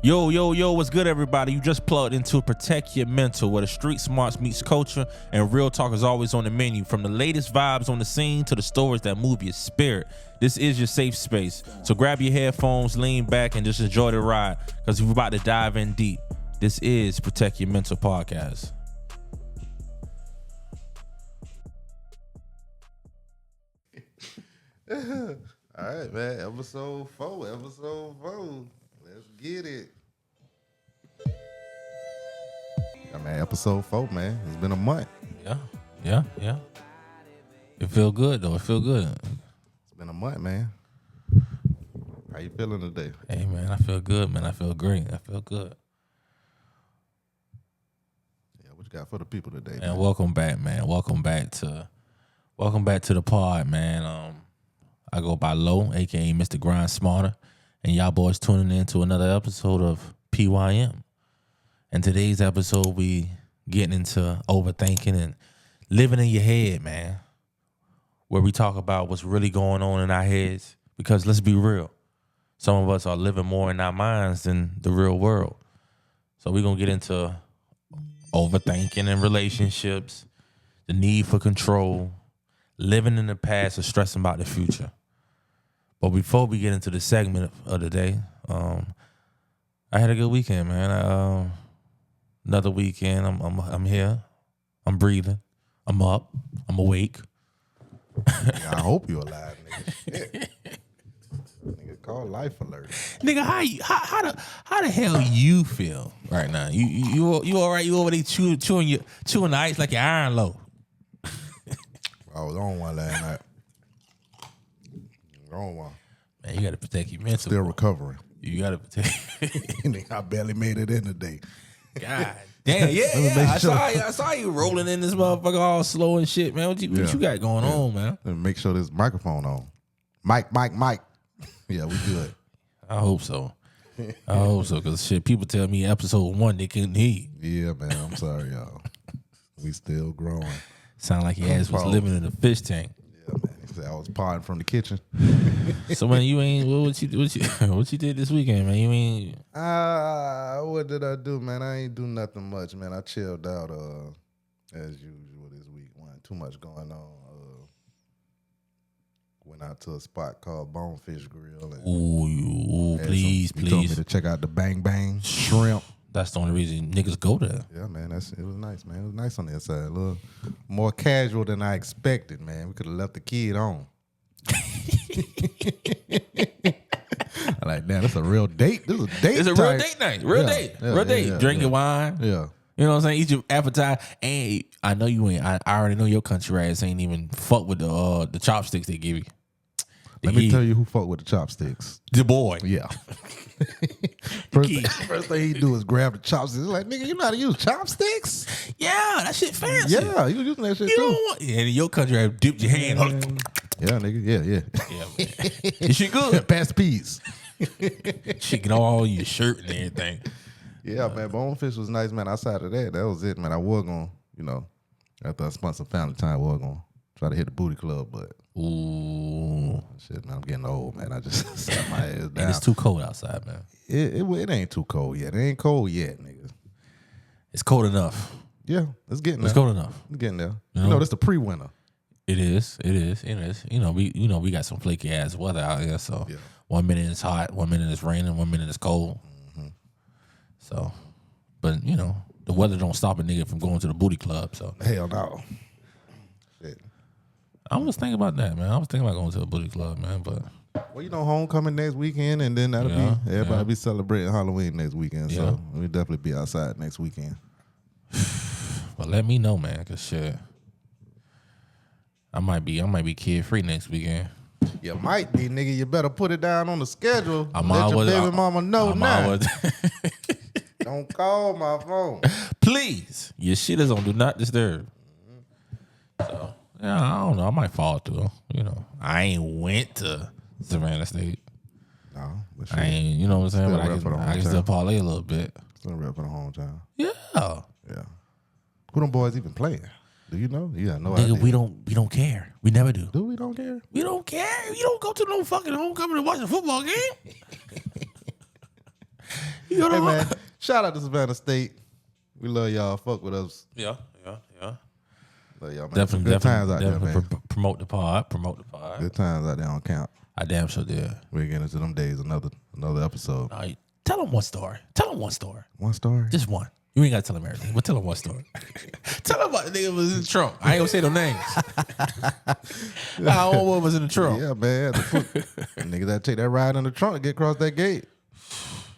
Yo, what's good, everybody? You just plugged into Protect Your Mental, where the street smarts meets culture and real talk is always on the menu. From the latest vibes on the scene to the stories that move your spirit, this is your safe space. So grab your headphones, lean back, and just enjoy the ride, because we're about to dive in deep. This is Protect Your Mental Podcast. All right, man. Episode 4. Let's get it. Yeah, man. Episode 4, man. It's been a month. Yeah. It feel good, though. It feel good. It's been a month, man. How you feeling today? Hey, man, I feel good, man. I feel great. I feel good. Yeah, what you got for the people today, And welcome back, man. Welcome back to the pod, man. I go by Low, aka Mr. Grind Smarter, and y'all boys tuning in to another episode of PYM. And today's episode, we getting into overthinking and living in your head, man. Where we talk about what's really going on in our heads. Because let's be real, some of us are living more in our minds than the real world. So we're gonna get into overthinking in relationships, the need for control, living in the past, or stressing about the future. But before we get into the segment of the day, I had a good weekend, man. Another weekend. I'm here. I'm breathing. I'm up. I'm awake. Yeah, I hope you're alive, nigga. Shit. Nigga, call life alert. Nigga, how the hell you feel right now? You all right? You over there chewing the ice like your iron low? I was on one last night. On one. Man, you gotta protect your mental. Still recovering. You gotta protect. I barely made it in today. God damn, yeah. I saw you rolling in this motherfucker all slow and shit, man. What you got going on, man? Let me make sure this microphone on. Mike. Yeah, we good. I hope so. Because shit, people tell me episode 1 they couldn't hear you. Yeah, man. I'm sorry, y'all. We still growing. Sound like your ass was living in a fish tank. Yeah, man. He said I was potting from the kitchen. So man, you ain't what you did this weekend, man? You ain't what did I do, man? I ain't do nothing much, man. I chilled out as usual this week. Wasn't too much going on. Went out to a spot called Bonefish Grill. And ooh, please. He told me to check out the Bang Bang Shrimp. That's the only reason niggas go there. Yeah, man. It was nice, man. It was nice on the inside. A little more casual than I expected, man. We could have left the kid on. I'm like, damn, this a real date. This is a date. It's a real date night. Real date. Drink your wine. Yeah. You know what I'm saying? Eat your appetizer. And I know you ain't. I already know your country ass ain't even fuck with the chopsticks they give you. Let me tell you who fuck with the chopsticks. The boy. Yeah. First thing he do is grab the chopsticks. He's like, nigga, you know how to use chopsticks? Yeah, that shit fancy. Yeah, you using that shit you too. Don't want, and in your country, I dipped your hand. Yeah, nigga. Yeah, man. This shit good. Pass the peas. Shit get all your shirt and everything. Yeah, man. Bonefish was nice, man. Outside of that was it, man. I was going, after I spent some family time, I was going to try to hit the booty club, but ooh, shit, man. I'm getting old, man. I just sat my ass down. And it's too cold outside, man. It ain't too cold yet. It ain't cold yet, nigga. It's cold enough. Yeah, it's getting there. It's cold enough. It's getting there. This the pre-winter. It is. We got some flaky ass weather out here. So 1 minute it's hot, 1 minute it's raining, 1 minute it's cold. Mm-hmm. So, but the weather don't stop a nigga from going to the booty club. So hell no. Shit. I was thinking about that, man. I was thinking about going to a booty club, man. But homecoming next weekend, and then everybody be celebrating Halloween next weekend. Yeah. So we'll definitely be outside next weekend. But let me know, man, cause shit, I might be kid free next weekend. You might be, nigga. You better put it down on the schedule. Let your baby mama know now. Don't call my phone, please. Your shit is on do not disturb. So yeah, I don't know. I might fall through. I ain't went to Savannah State. No, but I ain't. You know what I'm saying? But I can still parlay a little bit. Still rep for the hometown. Yeah. Who them boys even playing? Do you know? Yeah, no Nigga, idea. we don't care. We never do. Do we don't care? We don't care. You don't go to no fucking homecoming to watch a football game. You know Hey what? man, shout out to Savannah State. We love y'all. Fuck with us. Yeah. Love y'all, man. Some good times out there, man. Promote the pod. Good times out there on camp. I damn sure did. We're getting into them days. Another episode. All right, tell them one story. One story. Just one. You ain't got to tell them everything, but tell them one story. Tell them about the nigga was in the trunk. I ain't gonna say no names. I don't know what was in the trunk. Yeah, man. Niggas that take that ride in the trunk to get across that gate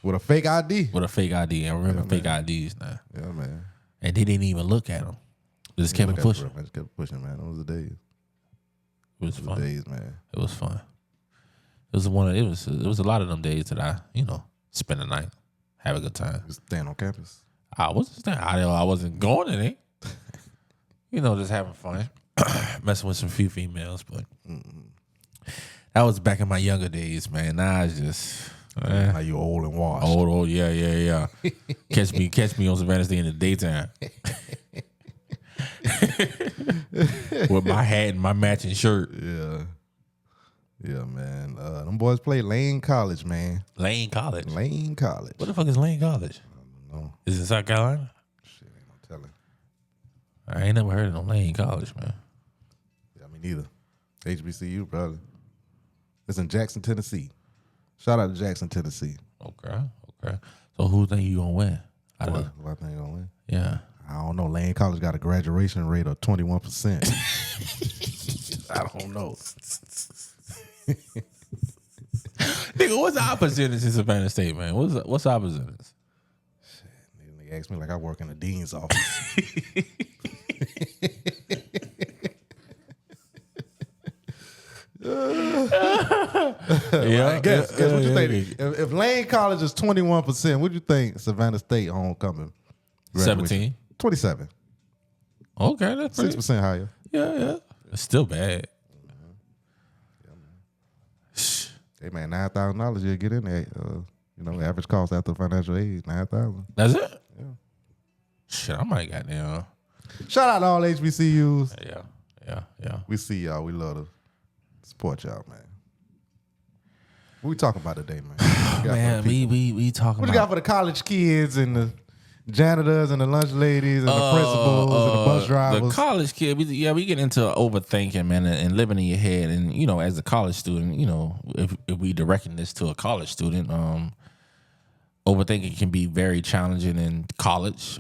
with a fake ID. With a fake ID. I remember fake IDs now. Yeah, man. And they didn't even look at them. They just kept pushing. Just kept pushing, man. Those were the days. It was fun. Days, man. It was fun. It was a lot of them days that I, spend the night, have a good time. Just staying on campus. I wasn't going in it. Just having fun, messing with some few females. But that was back in my younger days, man. Now it's just now you old and washed. Old, yeah. catch me on Savannah State in the daytime with my hat and my matching shirt. Yeah, man. Them boys play Lane College, man. Lane College. What the fuck is Lane College? I don't know. Is it South Carolina? Shit, ain't no telling. I ain't never heard of no Lane College, man. Yeah, me neither. HBCU, probably. It's in Jackson, Tennessee. Shout out to Jackson, Tennessee. Okay. So who think you gonna win? Who I think gonna win? Yeah. I don't know. Lane College got a graduation rate of 21%. I don't know. Nigga, what's the opposite in Savannah State, man? What's the opposite? Shit, nigga asked me like I work in the dean's office. Guess what you think? If Lane College is 21%, what do you think Savannah State homecoming? 17. 27. Okay, that's pretty. 6% higher. Yeah. It's still bad. Hey man, $9,000 you'll get in there. Average cost after financial aid, $9,000. That's it? Yeah. Shit, I might got there. Shout out to all HBCUs. Yeah. We see y'all. We love to support y'all, man. What we talking about today, man? Man, we talking what you got for the college kids and the janitors and the lunch ladies and the principals and the bus drivers? The college kid, we get into overthinking, man, and living in your head. And, as a college student, if we directing this to a college student, overthinking can be very challenging in college.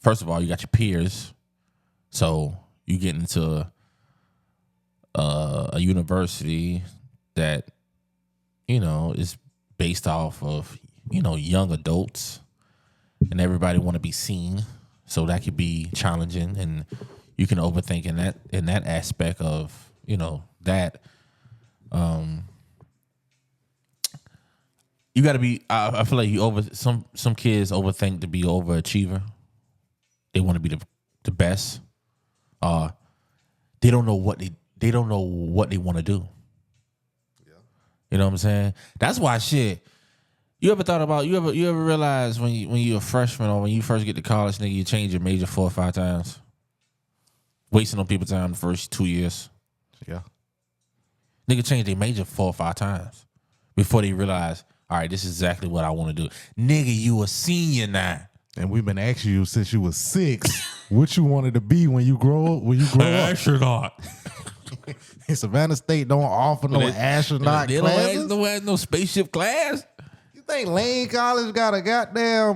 First of all, you got your peers. So you get into a university that, is based off of, young adults. And everybody want to be seen, so that could be challenging, and you can overthink in that aspect of that. You got to be. I feel like some kids overthink to be overachiever. They want to be the best. They don't know what they don't know what they want to do. Yeah. You know what I'm saying? That's why shit. You ever thought about you ever realize when you're a freshman or when you first get to college, nigga, you change your major 4 or 5 times, wasting on people's time the first 2 years. Yeah, nigga change their major 4 or 5 times before they realize, all right, this is exactly what I want to do. Nigga, you a senior now, and we've been asking you since you was 6 what you wanted to be when you grow up. Astronaut. Savannah State don't offer no astronaut classes. They don't have no spaceship class. Think Lane College got a goddamn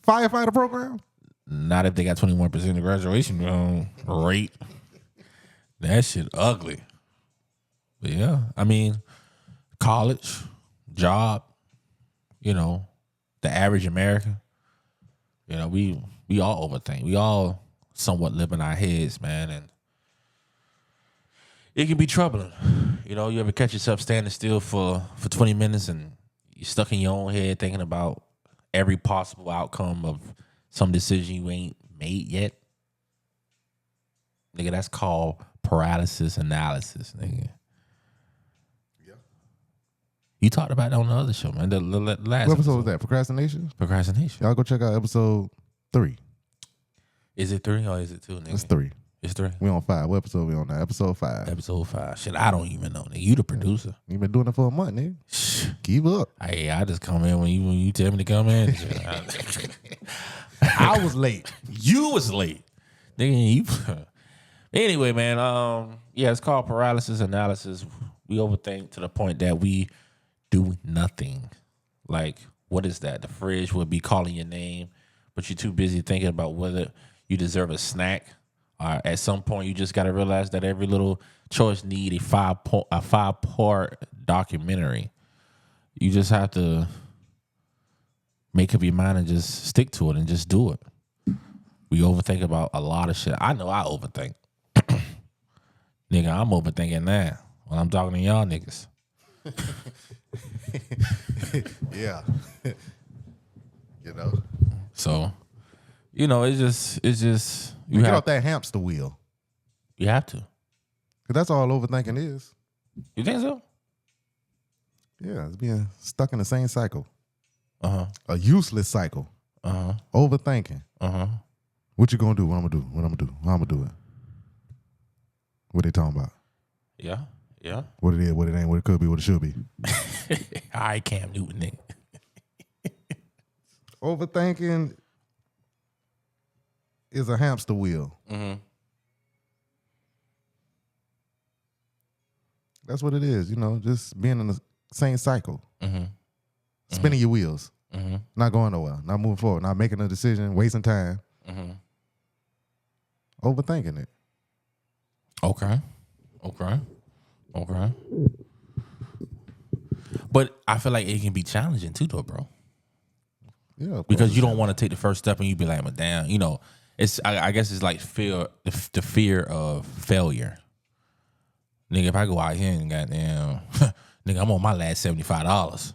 firefighter program? Not if they got 21% of graduation rate. That shit ugly. But yeah, I mean, college, job, the average American, we all overthink. We all somewhat live in our heads, man, and it can be troubling. You ever catch yourself standing still for 20 minutes and you're stuck in your own head thinking about every possible outcome of some decision you ain't made yet? Nigga, that's called paralysis analysis, nigga. Yeah. You talked about that on the other show, man. The last what episode was that? Procrastination? Procrastination. Y'all go check out episode 3. Is it 3 or is it 2, nigga? It's 3. It's 3. We on 5. What episode we on now? Episode 5. Episode 5. Shit, I don't even know, nigga. You the producer. You been doing it for a month, nigga. Keep up. Hey, I just come in when you tell me to come in. I was late. You was late. Nigga, you. Anyway, man, yeah, it's called paralysis analysis. We overthink to the point that we do nothing. Like, what is that? The fridge would be calling your name, but you're too busy thinking about whether you deserve a snack. At some point, you just got to realize that every little choice need a 5-part documentary. You just have to make up your mind and just stick to it and just do it. We overthink about a lot of shit. I know I overthink. Nigga, I'm overthinking now when I'm talking to y'all niggas. Yeah. You know. So, you know, it's just you get off that hamster wheel. You have to. 'Cause that's all overthinking is. You think so? Yeah, it's being stuck in the same cycle. Uh-huh. A useless cycle. Uh-huh. Overthinking. Uh-huh. What you gonna do? What I'm gonna do? What I'm gonna do? How I'm gonna do it? What they talking about? Yeah. Yeah. What it is, what it ain't, what it could be, what it should be. All right, Cam Newton, nigga. Overthinking is a hamster wheel. Mm-hmm. That's what it is, you know, just being in the same cycle. Mm-hmm. Spinning your wheels. Mm-hmm. Not going nowhere. Not moving forward. Not making a decision, wasting time. Mm-hmm. Overthinking it. Okay. But I feel like it can be challenging too, though, bro. Yeah, because you don't want to take the first step and you be like, "But damn," you know. It's I guess it's like fear, the fear of failure. Nigga, if I go out here and goddamn, nigga, I'm on my last $75.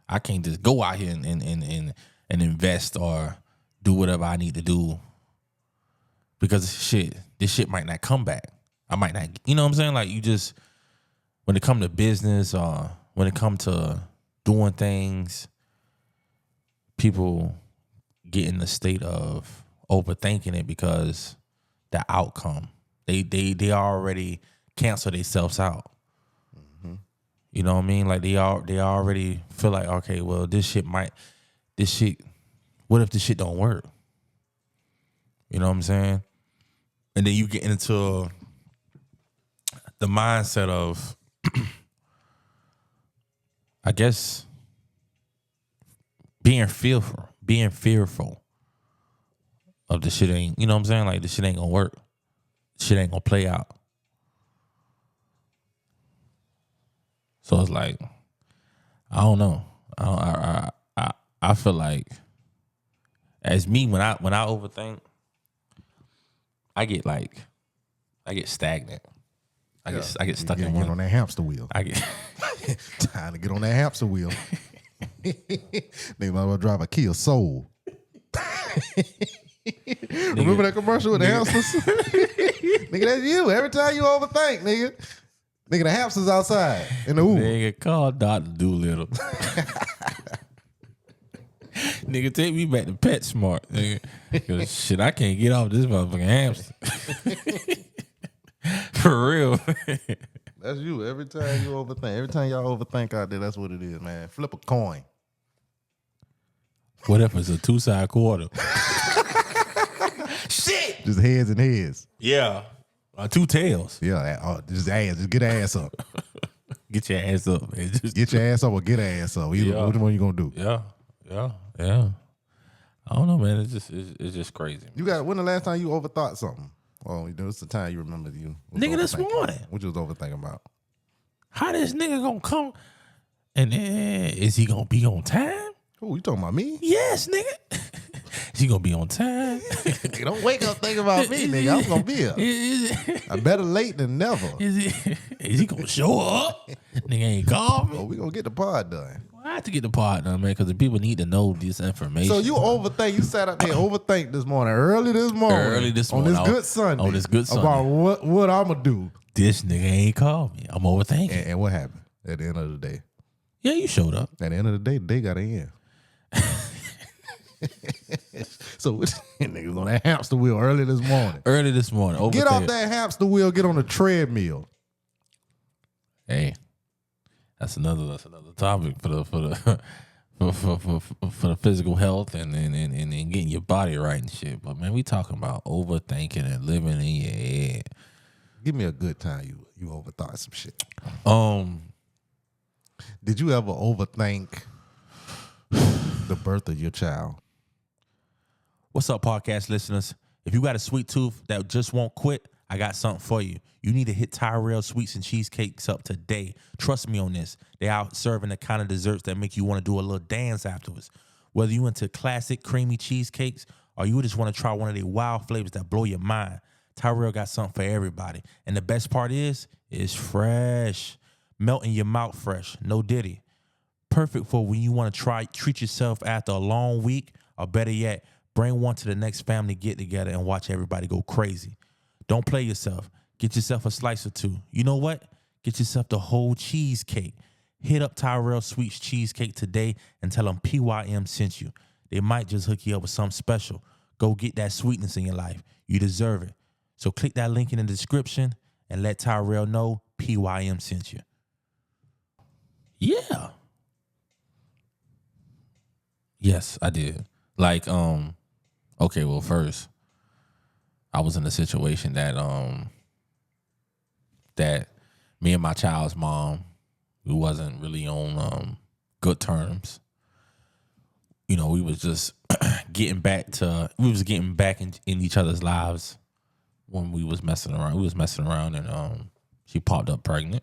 I can't just go out here and invest or do whatever I need to do because this shit might not come back. I might not, you know what I'm saying? Like you just, when it come to business or when it come to doing things, people get in the state of overthinking it because the outcome. They already cancel themselves out. Mm-hmm. You know what I mean? Like they already feel like, okay, well, what if this shit don't work? You know what I'm saying? And then you get into the mindset of, I guess, being fearful of the shit ain't, you know what I'm saying? Like the shit ain't gonna work. Shit ain't gonna play out. So it's like, I don't know. I feel like, as me, when I overthink, I get stagnant. I get stuck in one. Get on that hamster wheel. I get time to get on that hamster wheel. Nigga might as well drive a Kia Soul. Remember that commercial with the hamsters? Nigga, that's you. Every time you overthink, nigga. Nigga, the hamsters outside in the Uber. Nigga, call Dr. Doolittle. Nigga, take me back to PetSmart. Nigga. 'Cause shit, I can't get off this motherfucking hamster. For real. That's you. Every time you overthink. Every time y'all overthink out there, that's what it is, man. Flip a coin. What if it's a 2-side quarter? Shit. Just heads and heads. Yeah. 2 tails. Yeah, just ass. Just get ass up. Get your ass up, man. Just get your ass up or get ass up. Which one you gonna do? Yeah. I don't know, man. It's just crazy. When the last time you overthought something? Oh, you know, it's the time you remember you. Nigga, this morning. What you was overthinking about? How this nigga gonna come and is he gonna be on time? Who, you talking about me? Yes, nigga. Is he gonna be on time? Don't wake up thinking about me, nigga. I'm gonna be here. I'm better late than never. Is he gonna show up? Nigga ain't call me. Oh, we gonna get the pod done. I have to get the pod done, man, because the people need to know this information. So you overthink. You sat up there overthink this morning, early this morning, on this good Sunday, about what I'm gonna do. This nigga ain't called me. I'm overthinking. And what happened at the end of the day? Yeah, you showed up. At the end of the day got to end. So niggas on that hamster wheel early this morning. Early this morning. Get off that hamster wheel. Get on the treadmill. Hey, that's another topic for the for the physical health and getting your body right and shit. But man, we talking about overthinking and living in your head. Give me a good time you overthought some shit. Did you ever overthink the birth of your child? What's up, podcast listeners? If you got a sweet tooth that just won't quit, I got something for you. You need to hit Tyrell Sweets and Cheesecakes up today. Trust me on this. They out serving the kind of desserts that make you want to do a little dance afterwards. Whether you into classic creamy cheesecakes or you just want to try one of their wild flavors that blow your mind, Tyrell got something for everybody. And the best part is, it's fresh. Melt in your mouth fresh. No diddy. Perfect for when you want to treat yourself after a long week, or better yet, bring one to the next family get together and watch everybody go crazy. Don't play yourself. Get yourself a slice or two. You know what? Get yourself the whole cheesecake. Hit up Tyrell Sweets Cheesecake today and tell them PYM sent you. They might just hook you up with something special. Go get that sweetness in your life. You deserve it. So click that link in the description and let Tyrell know PYM sent you. Yeah. Yes, I did. Like, okay, well, first, I was in a situation that that me and my child's mom, we wasn't really on good terms. You know, we was just getting back in each other's lives when we was messing around. We was messing around and she popped up pregnant.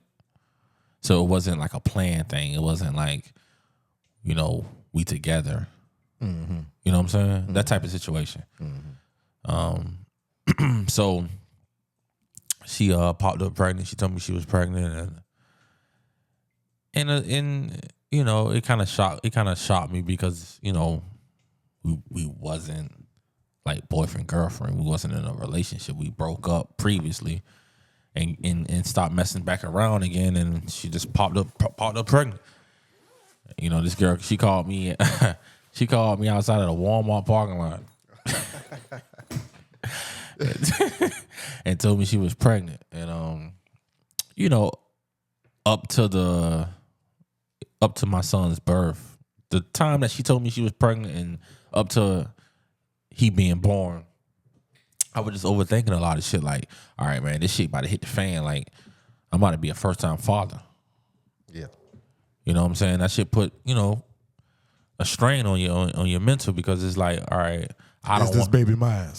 So it wasn't like a planned thing. It wasn't like, you know, we together. Mm-hmm. You know what I'm saying? Mm-hmm. That type of situation. Mm-hmm. So she popped up pregnant. She told me she was pregnant, and you know, it kind of shocked me because, you know, we wasn't like boyfriend girlfriend. We wasn't in a relationship. We broke up previously, and stopped messing back around again. And she just popped up pregnant. You know, this girl, she called me. She called me outside of the Walmart parking lot and told me she was pregnant. And you know, up to my son's birth, the time that she told me she was pregnant and up to he being born, I was just overthinking a lot of shit. Like, all right, man, this shit about to hit the fan. Like, I'm about to be a first-time father. Yeah. You know what I'm saying? That shit put, you know, a strain on your mental, because it's like, all right, I don't want this baby mine.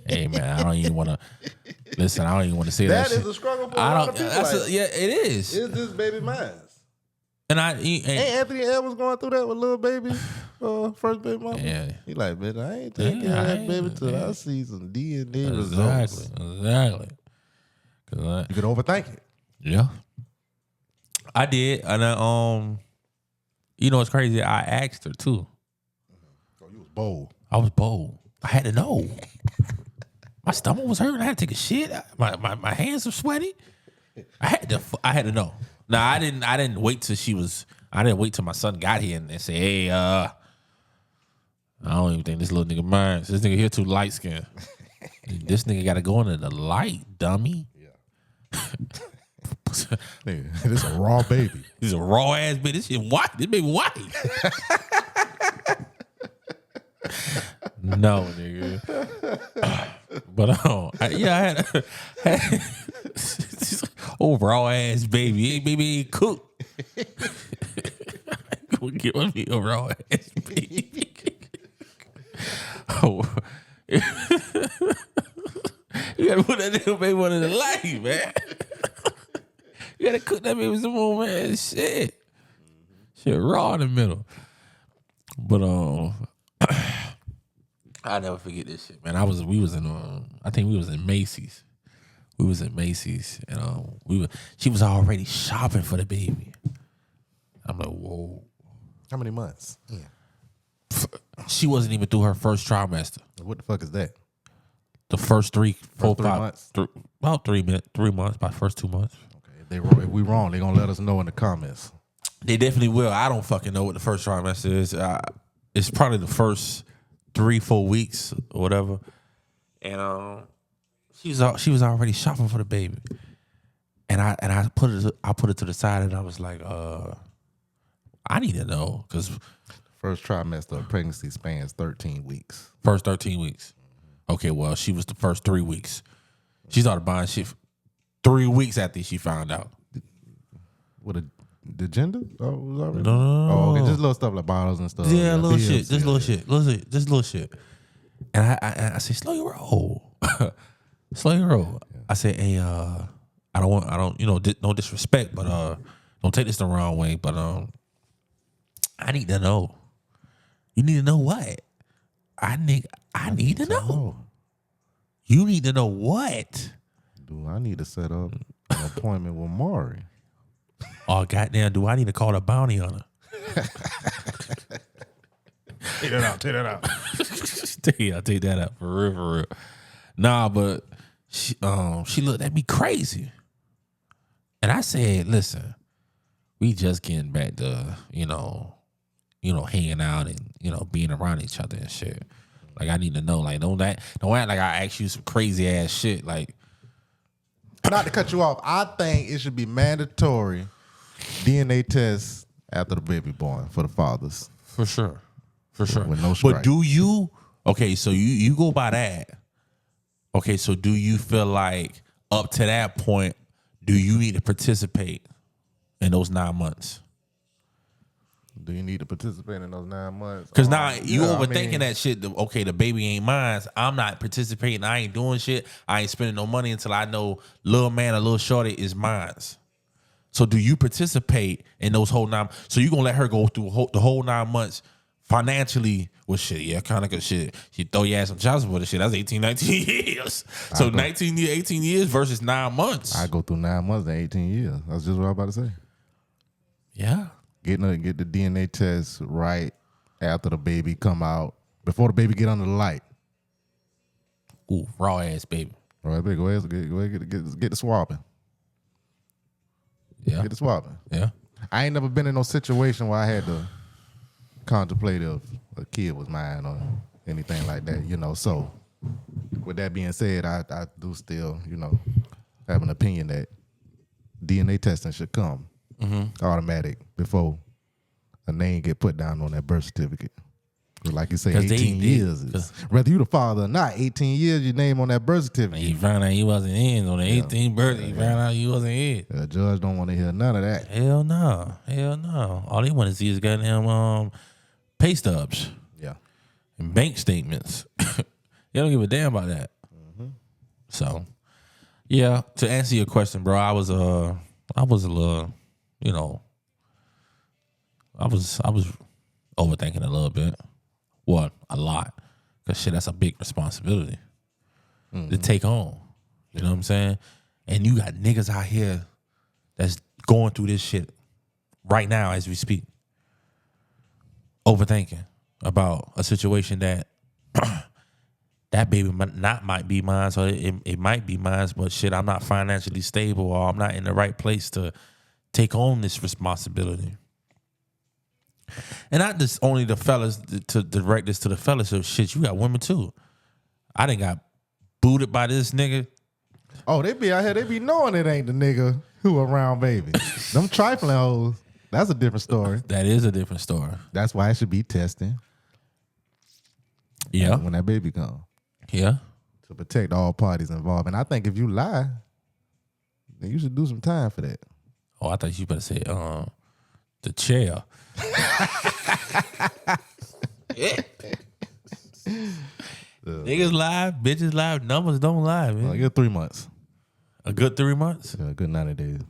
Hey man, I don't even want to listen. I don't even want to say that. That is a struggle for a lot of people. Yeah, it is. Is this baby mine? And ain't Anthony Edwards going through that with little baby, first baby mama? Yeah. He like, man, I ain't taking care of that baby till I see some DNA results. Exactly. You could overthink it. Yeah. I did, and you know, it's crazy. I asked her too. Oh, you was bold. I was bold. I had to know. My stomach was hurting. I had to take a shit. My hands were sweaty. I had to know. Now I didn't wait till I didn't wait till my son got here and say, hey, I don't even think this little nigga minds. This nigga here too light skinned. This nigga gotta go into the light, dummy. Yeah. Nigga, this a raw baby. He's a raw ass baby. This shit white. This baby white. No, nigga. But I had raw ass baby. Baby ain't cooked. Give me a raw ass baby. Oh. You gotta put that little baby under the light, man. You gotta cook that baby some more, man. Shit raw in the middle. But I'll never forget this shit, man. We was in Macy's. We was in Macy's, and she was already shopping for the baby. I'm like, whoa. How many months? Yeah. She wasn't even through her first trimester. What the fuck is that? The first 3 months. About 3 months, by first 2 months. Okay, if we wrong, they gonna let us know in the comments. They definitely will. I don't fucking know what the first trimester is. it's probably the first 3-4 weeks or whatever, and she was already shopping for the baby, and I put it to the side, and I was like, I need to know because First trimester of pregnancy spans 13 weeks. first 13 weeks. Okay, well, she was the first 3 weeks. She started buying shit 3 weeks after she found out. With the gender? Oh, it was already? No. Oh, okay. Just little stuff like bottles and stuff. Yeah, little bills, shit. Just yeah. little shit. And I say, slow your roll. Slow your roll. I say, hey, I don't, no disrespect, but don't take this the wrong way, but I need to know. You need to know what? I need to know. You need to know what? Do I need to set up an appointment with Maury? Oh, goddamn, do I need to call a bounty on her? Take that out. Yeah, I'll take that out for real. Nah, but she looked at me crazy. And I said, listen, we just getting back to, hanging out and, being around each other and shit. Like, I need to know. Like, don't act like I asked you some crazy ass shit. Like, Not to cut you off, I think it should be mandatory DNA tests after the baby born for the fathers. for sure. With no But strike. do you, okay, so you go by that. Okay, so do you feel like up to that point, do you need to participate in those 9 months? Do you need to participate in those 9 months? Because now you yeah, overthinking that shit. Okay, the baby ain't mine. I'm not participating. I ain't doing shit. I ain't spending no money until I know little man or little shorty is mine. So do you participate in those whole 9? So you gonna let her go through the whole 9 months financially with shit? Yeah, kind of good shit. She throw your ass some child support and shit. That's 18, 19 years. So 18 years versus 9 months. I go through 9 months and 18 years. That's just what I was about to say. Yeah. Get the DNA test right after the baby come out, before the baby get under the light. Ooh, raw ass baby. All right, baby, go ahead, get the swabbing. Yeah. Get the swabbing. Yeah. I ain't never been in no situation where I had to contemplate if a kid was mine or anything like that, So, with that being said, I do still, have an opinion that DNA testing should come automatic before a name get put down on that birth certificate. Like you say, 18 years. Whether you the father or not, 18 years, your name on that birth certificate. He found out he wasn't in on the 18th birthday. He found out he wasn't in. The judge don't want to hear none of that. Hell no. All they want to see is goddamn pay stubs Yeah. and bank statements. They don't give a damn about that. So, yeah. To answer your question, bro, I was a little, I was overthinking a little bit. What? A lot. Because shit, that's a big responsibility to take on. You know what I'm saying? And you got niggas out here that's going through this shit right now as we speak. Overthinking about a situation that that baby might be mine, so it might be mine, but shit, I'm not financially stable or I'm not in the right place to take on this responsibility. And not just only the fellas, to direct this to the fellas, so shit, you got women too. I done got booted by this nigga. Oh, they be out here, they be knowing it ain't the nigga who around baby. Them trifling hoes, that's a different story. That is a different story. That's why it should be testing. Yeah. When that baby come. Yeah. To protect all parties involved. And I think if you lie, then you should do some time for that. Oh, I thought you better say the chair. Niggas lie, bitches lie, numbers don't lie, man. Like, 3 months. A good 3 months? Yeah, a good 90 days.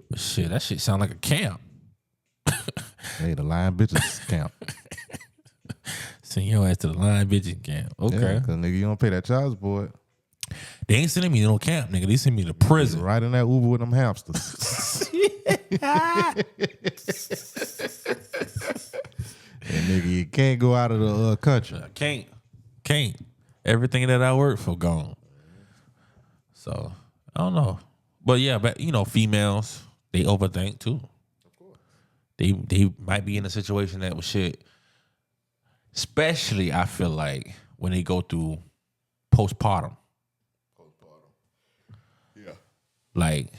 But shit, that shit sound like a camp. Hey, the lying bitches camp. Send your ass to the line bitching camp. Okay. Because, nigga, you don't pay that child support. They ain't sending me to no camp, nigga. They send me to prison. Right in that Uber with them hamsters. And nigga, you can't go out of the country. I can't. Everything that I work for gone. So, I don't know. But yeah, but females, they overthink too. Of course. They might be in a situation that was shit. Especially, I feel like when they go through postpartum. Yeah. Like,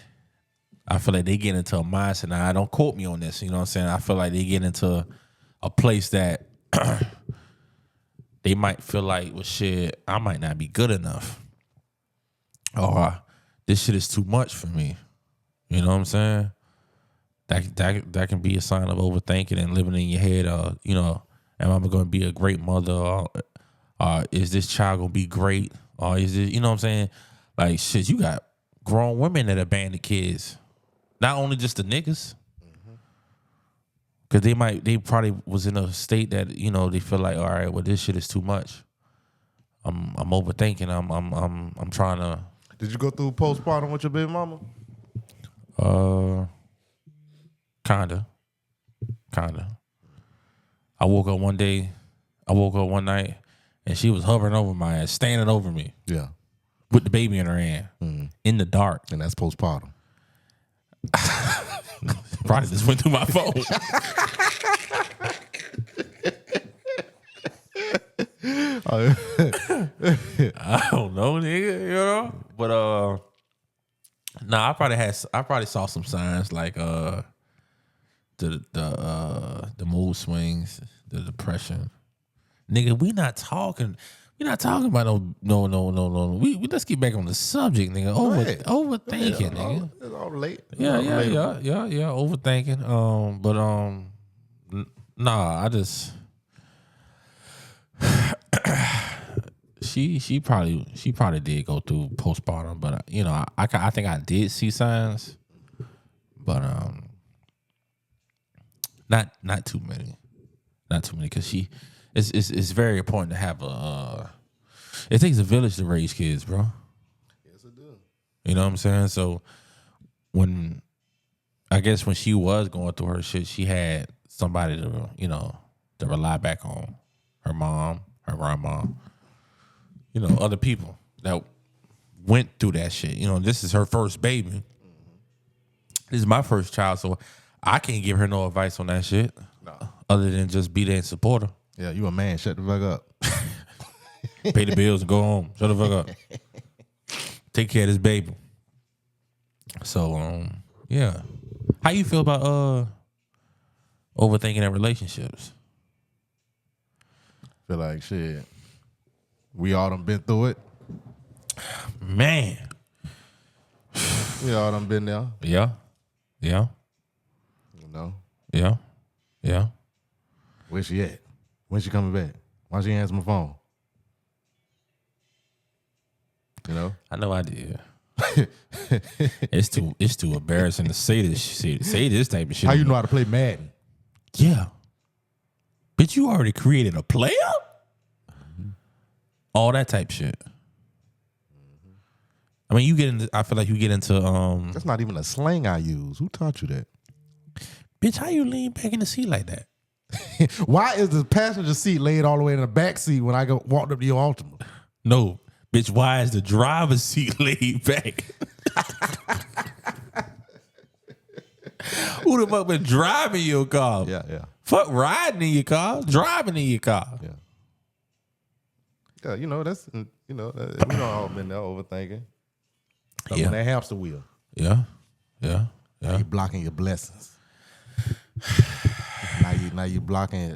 I feel like they get into a mindset. Now, don't quote me on this. You know what I'm saying? I feel like they get into a place that they might feel like, well, shit, I might not be good enough. Or this shit is too much for me. You know what I'm saying? That can be a sign of overthinking and living in your head. You know, am I going to be a great mother? Or is this child going to be great? Or is it, you know what I'm saying? Like, shit, you got grown women that abandon kids. Not only just the niggas. Because they probably was in a state that, you know, they feel like, all right, well, this shit is too much. I'm overthinking. I'm trying to. Did you go through postpartum with your baby mama? Kinda. I woke up one night, and she was hovering over my ass, standing over me. Yeah. With the baby in her hand, in the dark. And that's postpartum. Probably just went through my phone. I don't know, nigga, you know? But I probably saw some signs like the mood swings, the depression. Nigga, we not talking about no. We let's get back on the subject, nigga. Overthinking, nigga. It's all late. Yeah. Overthinking. I just she probably did go through postpartum, but you know, I think I did see signs, but not too many, because it's very important to have it takes a village to raise kids, bro. Yes, it does. You know what I'm saying? So when she was going through her shit, she had somebody to, you know, to rely back on. Her mom, her grandma, you know, other people that went through that shit. You know, this is her first baby. This is my first child, so I can't give her no advice on that shit. No. Other than just be there and support her. Yeah, you a man. Shut the fuck up. Pay the bills and go home. Shut the fuck up. Take care of this baby. So, yeah. How you feel about overthinking in relationships? Feel like shit. We all done been through it. Man. We all done been there. Yeah. You know. Yeah. Where she at? When she coming back? Why she answer my phone? You know? I know I did. It's too embarrassing to say this type of shit. How you know how to play Madden? Yeah. Bitch, you already created a player? All that type shit. I mean, I feel like you get into That's not even a slang I use. Who taught you that? Bitch, how you lean back in the seat like that? Why is the passenger seat laid all the way in the back seat when I walked up to your Altima? No. Bitch, why is the driver's seat laid back? Who the fuck been driving your car? Yeah. Fuck riding in your car, driving in your car. Yeah, you know, that's, you know, we don't all been there overthinking. Like Yeah. on that hamster wheel. Yeah. You blocking your blessings. now you blocking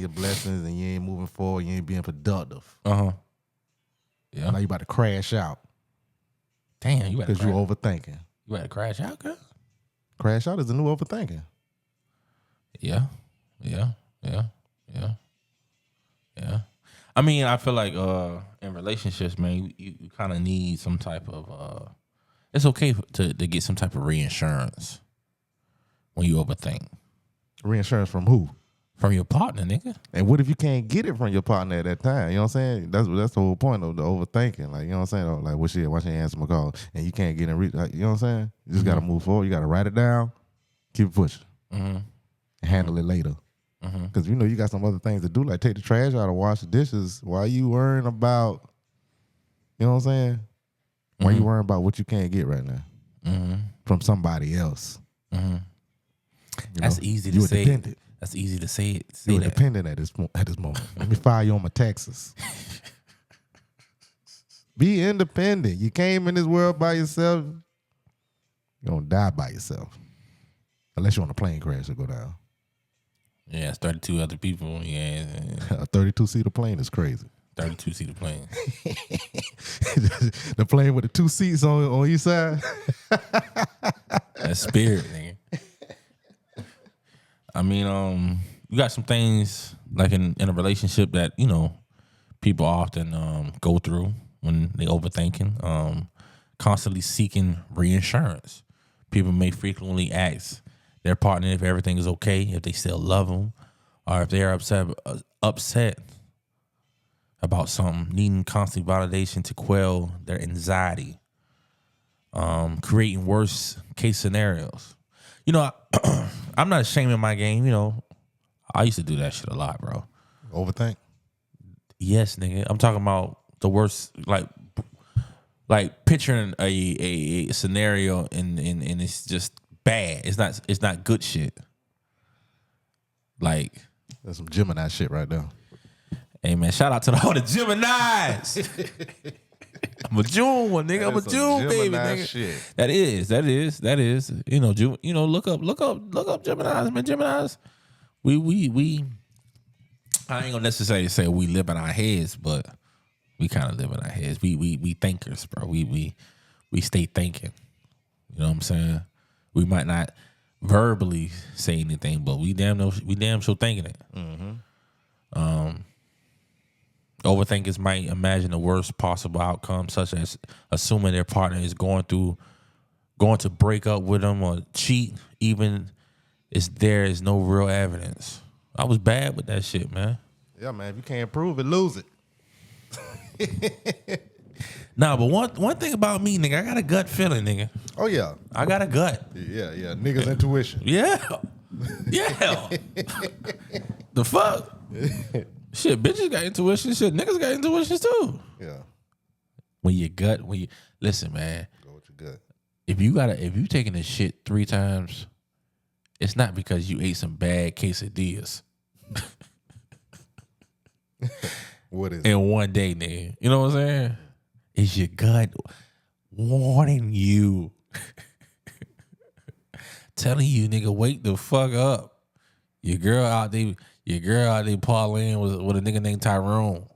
your blessings and you ain't moving forward, you ain't being productive. Yeah. Now you about to crash out. Damn, you Because you overthinking. You better crash out, girl? Crash out is the new overthinking. Yeah. I mean, I feel like in relationships, man, you kind of need some type of it's okay to get some type of reinsurance when you overthink. Reinsurance from who? From your partner, nigga. And what if you can't get it from your partner at that time? You know what I'm saying? That's the whole point of the overthinking. Like, you know what I'm saying? Like, why she answer my call? And you can't get in reach. Like, you know what I'm saying? You just got to move forward. You got to write it down. Keep it pushing. And handle it later. Because, you know, you got some other things to do, like take the trash out or wash the dishes. Why you worrying about, you know what I'm saying? Why you worrying about what you can't get right now from somebody else? That's easy to You say. dependent. That's easy to say it. You're Say that. independent at this moment. Let me file you on my taxes. Be independent. You came in this world by yourself. You're gonna die by yourself. Unless you're on a plane crash to go down. Yeah, it's 32 other people. Yeah, A 32-seater plane is crazy. 32-seater plane. The plane with the 2 seats on each side. That's spirit, nigga. I mean, you got some things like in a relationship that, you know, people often go through when they overthinking. Constantly seeking reinsurance. People may frequently ask their partner if everything is okay, if they still love them, or if they're upset about something, needing constant validation to quell their anxiety, creating worst case scenarios. You know, I'm not ashamed of my game. You know, I used to do that shit a lot, bro. Overthink? Yes, nigga. I'm talking about the worst, like picturing a scenario and it's just bad. It's not good shit. Like, That's some Gemini shit right there. hey man, shout out to all the Geminis. I'm a June one, nigga. I'm a That's some June baby, Gemini nigga. shit. That is. You know, look up Geminis, man. Geminis. We. I ain't gonna necessarily say we live in our heads, but we kind of live in our heads. We thinkers, bro. We stay thinking. You know what I'm saying? We might not verbally say anything, but we damn sure thinking it. Overthinkers might imagine the worst possible outcome, such as assuming their partner is going to break up with them or cheat, even if there is no real evidence. I was bad with that shit, man. Yeah, man. If you can't prove it, lose it. Nah, but one thing about me, nigga, I got a gut feeling, nigga. Oh, yeah. I got a gut. Yeah. Niggas' intuition. Yeah. Yeah. The fuck? Shit, bitches got intuition. Shit, niggas got intuitions too. Yeah. Listen, man. Go with your gut. If you taking this shit 3 times, it's not because you ate some bad quesadillas. What is it? In one day, nigga. You know what I'm saying? It's your gut warning you. Telling you, nigga, wake the fuck up. Your girl out there parlaying with a nigga named Tyrone.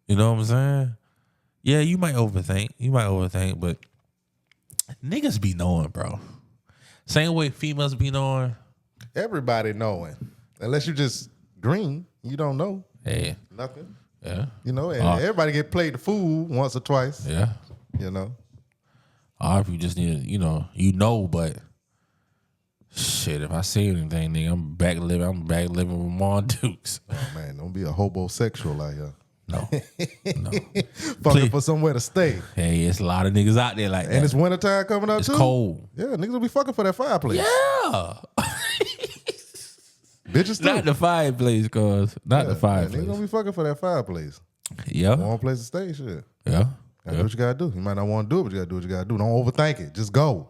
You know what I'm saying? Yeah, you might overthink, but niggas be knowing, bro. Same way females be knowing. Everybody knowing. Unless you just green, you don't know. Hey, Nothing. yeah, You know, and everybody get played the fool once or twice. yeah. You know. Or if you just need to, you know, but shit, if I say anything, nigga, I'm back living with Mon Dukes. Oh, man, don't be a hobosexual out here. No. Fucking Please. for somewhere to stay. Hey, it's a lot of niggas out there like that. And it's wintertime coming up, It's too. cold. Yeah, niggas will be fucking for that fireplace. Yeah. Bitches, too. Not the fireplace, cuz. Not the Niggas fireplace. gonna be fucking for that fireplace. Yeah. One place to stay, shit. Yeah. Gotta do what you gotta do. You might not want to do it, but you gotta do what you gotta do. Don't overthink it. Just go.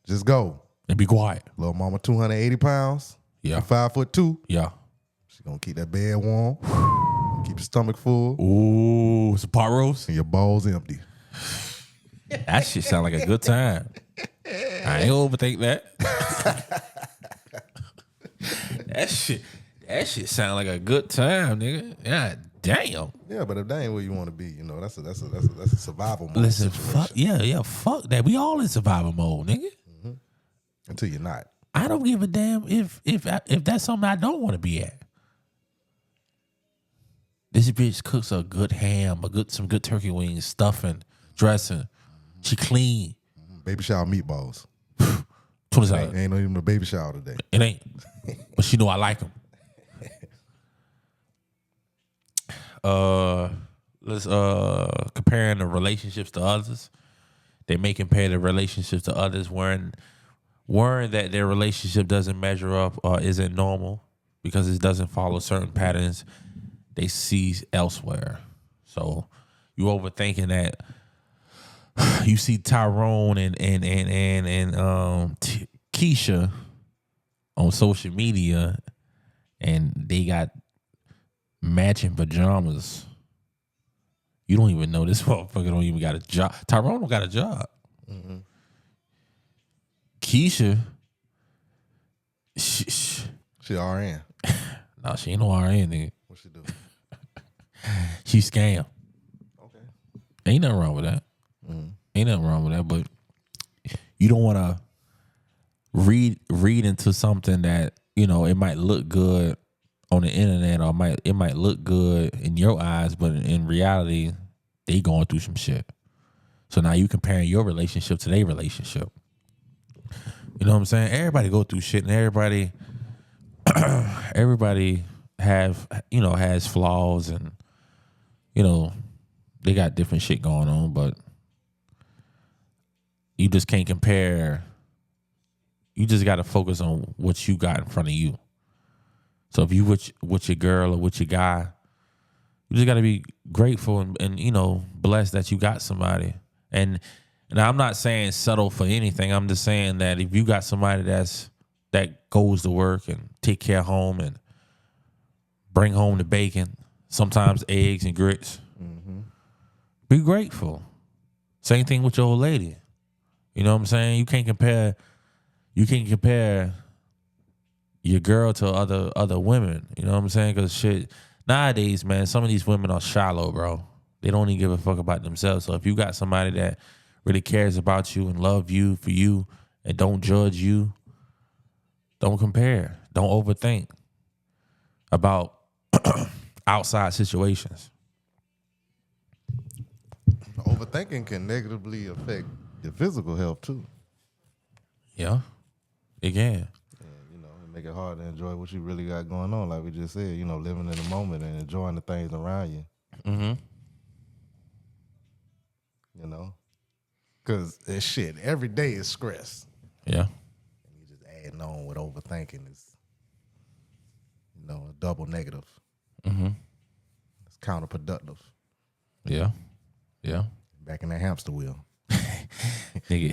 Just go. And be quiet. Little mama, 280 pounds. Yeah. 5'2". Yeah. She gonna keep that bed warm. Keep your stomach full. Ooh, some pot roast. And your balls empty. That shit sound like a good time. I ain't gonna overthink that. That shit sound like a good time, nigga. God damn. Yeah, but if that ain't where you want to be, you know, that's a survival mode Listen, situation. fuck that. We all in survival mode, nigga. Until you're not. I don't give a damn if that's something I don't want to be at. This bitch cooks a good ham, some good turkey wings, stuffing, dressing. She clean. Baby shower meatballs. $20. Ain't even a baby shower today. It ain't. But she know I like them. Let's comparing the relationships to others. They may compare the relationships to others, worrying that their relationship doesn't measure up or isn't normal because it doesn't follow certain patterns they see elsewhere. So you overthinking that you see Tyrone and Keisha on social media, and they got matching pajamas. You don't even know this motherfucker don't even got a job. Tyrone don't got a job. Mm-hmm. Keisha, She RN. no, she ain't no RN, nigga. What she do? She scam. Okay. Ain't nothing wrong with that. Mm-hmm. Ain't nothing wrong with that, but you don't want to read into something that, you know, it might look good on the internet, or it might look good in your eyes, but in reality, they going through some shit. So now you comparing your relationship to their relationship. You know what I'm saying? Everybody go through shit, and everybody has flaws, and you know, they got different shit going on, but you just can't compare. You just got to focus on what you got in front of you. So if you with your girl or with your guy, you just got to be grateful and you know, blessed that you got somebody. And I'm not saying settle for anything. I'm just saying that if you got somebody that goes to work and take care of home and bring home the bacon, sometimes eggs and grits, be grateful. Same thing with your old lady. You know what I'm saying? You can't compare your girl to other women. You know what I'm saying? Because shit, nowadays, man, some of these women are shallow, bro. They don't even give a fuck about themselves. So if you got somebody that really cares about you and love you for you and don't judge you, don't compare. Don't overthink about outside situations. Overthinking can negatively affect your physical health too. Yeah, it can. You know, it make it hard to enjoy what you really got going on. Like we just said, you know, living in the moment and enjoying the things around you. Mm-hmm. You know, because shit, every day is stress. Yeah. And you just adding on with overthinking is, you know, a double negative. Mm-hmm. It's counterproductive. Yeah. Yeah. Back in that hamster wheel. Nigga,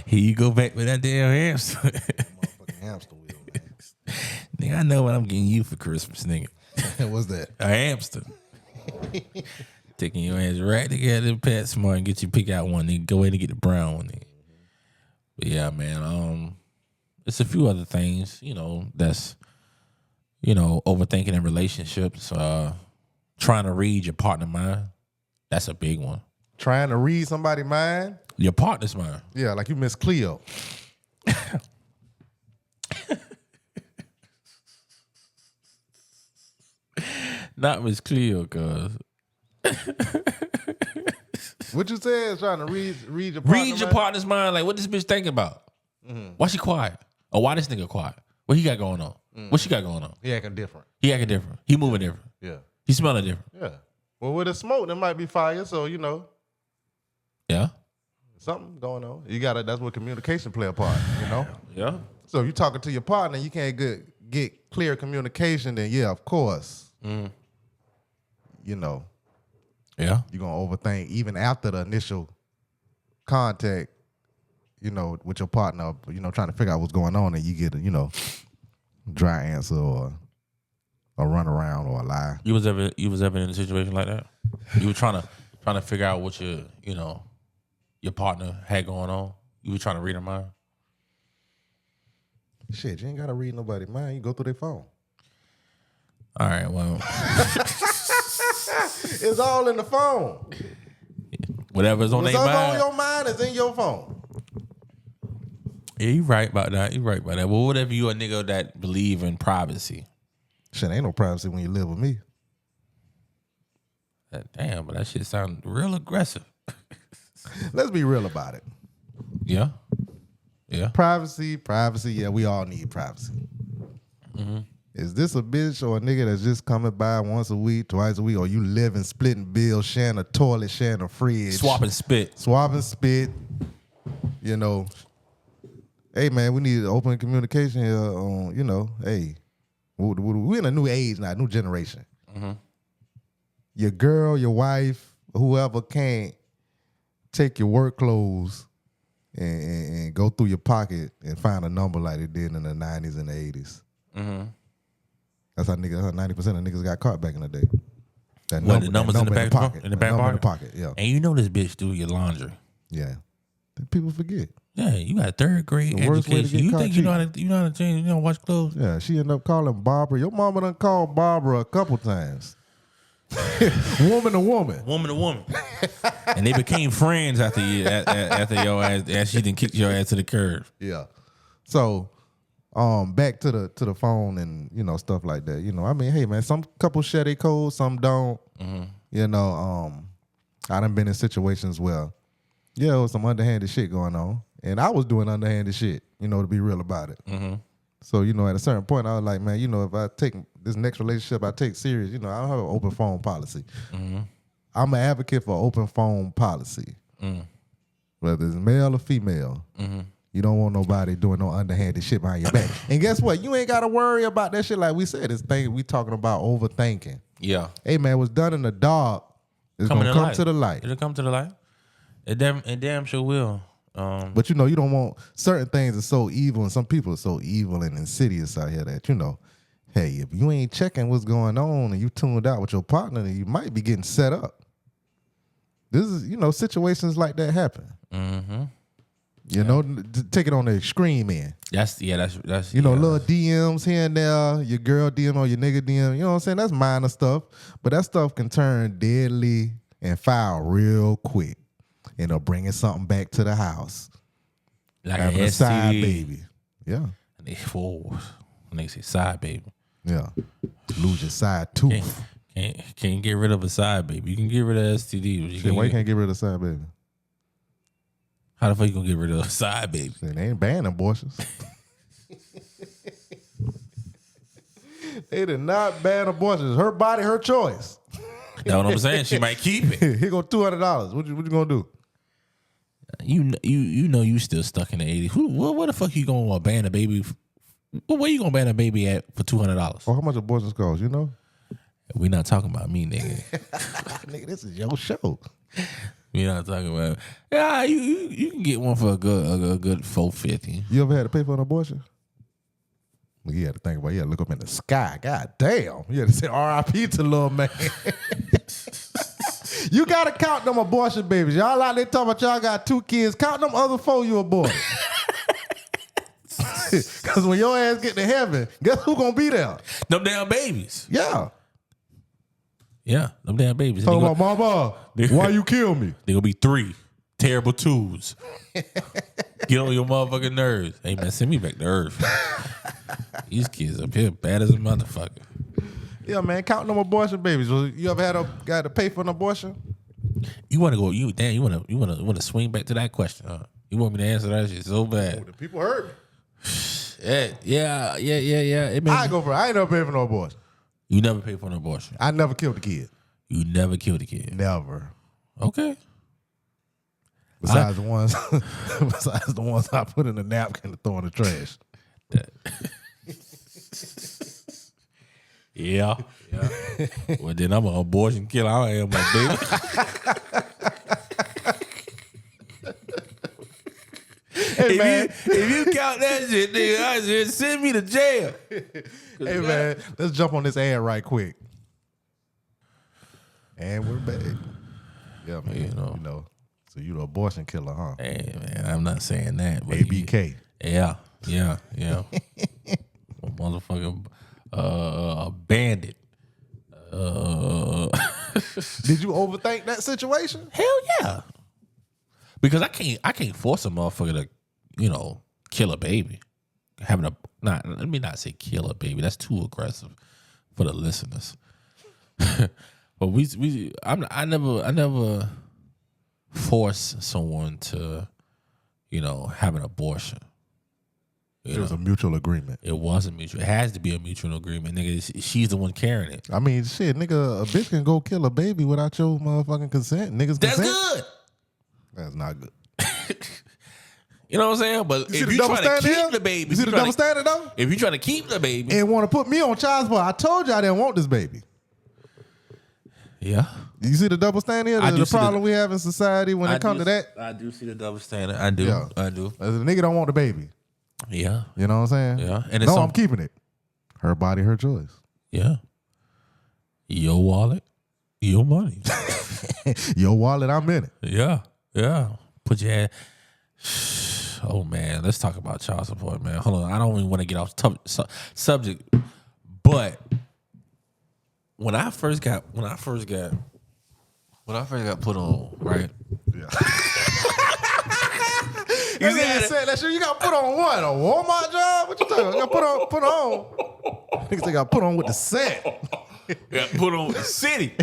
here you go back with that damn hamster. Motherfucking hamster wheel, man. Nigga, I know what I'm getting you for Christmas, nigga. What's that? A hamster. Taking your ass right together to PetSmart and get you pick out one, nigga. Go ahead and get the brown one, nigga. But yeah, man, it's a few other things, you know, that's, you know, overthinking in relationships, trying to read your partner's mind. That's a big one. Trying to read somebody's mind? Your partner's mind. Yeah, like you Miss Cleo. Not Miss Cleo, cuz. What you said is trying to read your partner's Read your partner's mind. Like, what this bitch thinking about? Mm-hmm. Why she quiet? Or why this nigga quiet? What he got going on? Mm-hmm. What she got going on? He acting different. He acting different. He moving different. Yeah. He smelling different. Yeah. Well, with the smoke, there might be fire, so, you know. Yeah. Something going on. You gotta. That's where communication play a part, you know? Yeah. So if you talking to your partner and you can't get clear communication, then yeah, of course. You know. Yeah. You're gonna overthink even after the initial contact, you know, with your partner, you know, trying to figure out what's going on, and you get a, you know, dry answer or a run around or a lie. You was ever in a situation like that? You were trying to figure out what your partner had going on. You were trying to read her mind. Shit, you ain't gotta read nobody's mind. You go through their phone. All right, well, it's all in the phone. Whatever's on their mind. What's on your mind is in your phone. Yeah, you right about that. Well, whatever you a nigga that believe in privacy. Shit, ain't no privacy when you live with me. Damn, but that shit sound real aggressive. Let's be real about it. Yeah. Yeah. Privacy. Yeah, we all need privacy. Mm-hmm. Is this a bitch or a nigga that's just coming by once a week, twice a week, or you living, splitting bills, sharing a toilet, sharing a fridge, swapping spit, you know? Hey man, we need open communication here on, you know, hey, we're in a new age now, new generation. Mm-hmm. Your girl, your wife, whoever can't take your work clothes and go through your pocket and find a number like they did in the 90s and the 80s. Mm-hmm. That's how 90% of niggas got caught back in the day. That What, the numbers in the back pocket. in the back pocket, yeah. And you know this bitch do your laundry. Yeah. People forget. Yeah, you got 3rd grade The worst way to education. get You caught think you know how to change, you know, wash clothes? Yeah, she ended up calling Barbara. Your mama done called Barbara a couple times. Woman to woman. Woman to woman. And they became friends after your ass, after she done kicked your ass to the curb. Yeah. So, back to the phone and, you know, stuff like that. You know, I mean, hey man, some couples share their codes, some don't. Mm-hmm. You know, I done been in situations where, yeah, there was some underhanded shit going on. And I was doing underhanded shit, you know, to be real about it. Mm-hmm. So, you know, at a certain point, I was like, man, you know, if I take this next relationship, I take serious, you know, I don't have an open phone policy. Mm-hmm. I'm an advocate for open phone policy. Whether it's male or female. Mm-hmm. You don't want nobody doing no underhanded shit behind your back. And guess what? You ain't got to worry about that shit like we said. This thing we talking about overthinking. Yeah. Hey, man, what's done in the dark is going to come to the light. It'll come to the light. It damn sure will. But, you know, you don't want certain things are so evil and some people are so evil and insidious out here that, you know, hey, if you ain't checking what's going on and you tuned out with your partner, then you might be getting set up. This is, you know, situations like that happen. Mm-hmm. You know, take it on the extreme end. That's You know, little DMs here and there, your girl DM or your nigga DM, you know what I'm saying? That's minor stuff. But that stuff can turn deadly and foul real quick. You know, bringing something back to the house. like having an a side STD. baby. Yeah. And they say side baby. Yeah. Lose your side tooth. Can't get rid of a side baby. You can get rid of STD. But Shit, why you can't get rid of side baby? How the fuck you gonna get rid of a side baby? Shit, they ain't banning abortions. They did not ban abortions. Her body, her choice. That's what I'm saying. She might keep it. Here go $200. What you gonna do? You know you still stuck in the 80s. What the fuck you gonna ban a baby? Where you gonna ban a baby at for $200? Oh, how much abortions cost? You know? We not talking about me, nigga. Nigga, this is your show. We not talking about. Yeah, you can get one for a good $450. You ever had to pay for an abortion? Well, you had to think about it. You had to look up in the sky. God damn. You had to say R.I.P. to little man. You got to count them abortion babies. Y'all out there talking about y'all got 2 kids. Count them other 4 you aborted. Because when your ass get to heaven, guess who going to be there? Them damn babies. Yeah. Yeah, them damn babies. Talking about, mama, why you kill me? They gonna be 3 terrible 2s. Get on your motherfucking nerves. Hey man, send me back to Earth. These kids up here bad as a motherfucker. Yeah, man, count them abortion babies. You ever got to pay for an abortion? You wanna go? You wanna swing back to that question? Huh? You want me to answer that shit so bad? Oh, the people hurt me. Yeah. I ain't never paid for no abortion. You never pay for an abortion. I never killed a kid. You never killed a kid. Never. Okay. Besides the ones I put in the napkin and throw in the trash. Yeah. Well, then I'm an abortion killer. I am my baby. Hey, if you count that shit, nigga, I just send me to jail. Hey, man, let's jump on this ad right quick. And we're back. Yeah, man. You know. So you the abortion killer, huh? Hey, man, I'm not saying that. But ABK. Yeah. Motherfucking bandit. Did you overthink that situation? Hell yeah. Because I can't force a motherfucker to, kill a baby. Let me not say kill a baby. That's too aggressive for the listeners. But I never force someone to, have an abortion. It was a mutual agreement. It wasn't mutual. It has to be a mutual agreement, nigga. She's the one carrying it. I mean, shit, nigga, a bitch can go kill a baby without your motherfucking consent. Niggas That's consent. good. That's not good. You know what I'm saying? But if you're trying to keep the baby, you see the double standard though? If you're trying to keep the baby and want to put me on child support, I told you I didn't want this baby. Yeah. You see the double standard here? I do The see problem we have in society when it comes to that. I do see the double standard. I do. Yeah. I do. The nigga don't want the baby. Yeah. You know what I'm saying? Yeah. And it's I'm keeping it. Her body, her choice. Yeah. Your wallet, your money. Your wallet, I'm in it. Yeah. Yeah. Put your ass. Oh man, let's talk about child support, man. Hold on, I don't even want to get off subject, but when I first got put on, right? Yeah. You see how said that shit. You got put on what? A Walmart job? What you talking about? You got put on. Niggas say got put on with the set. got put on with the city.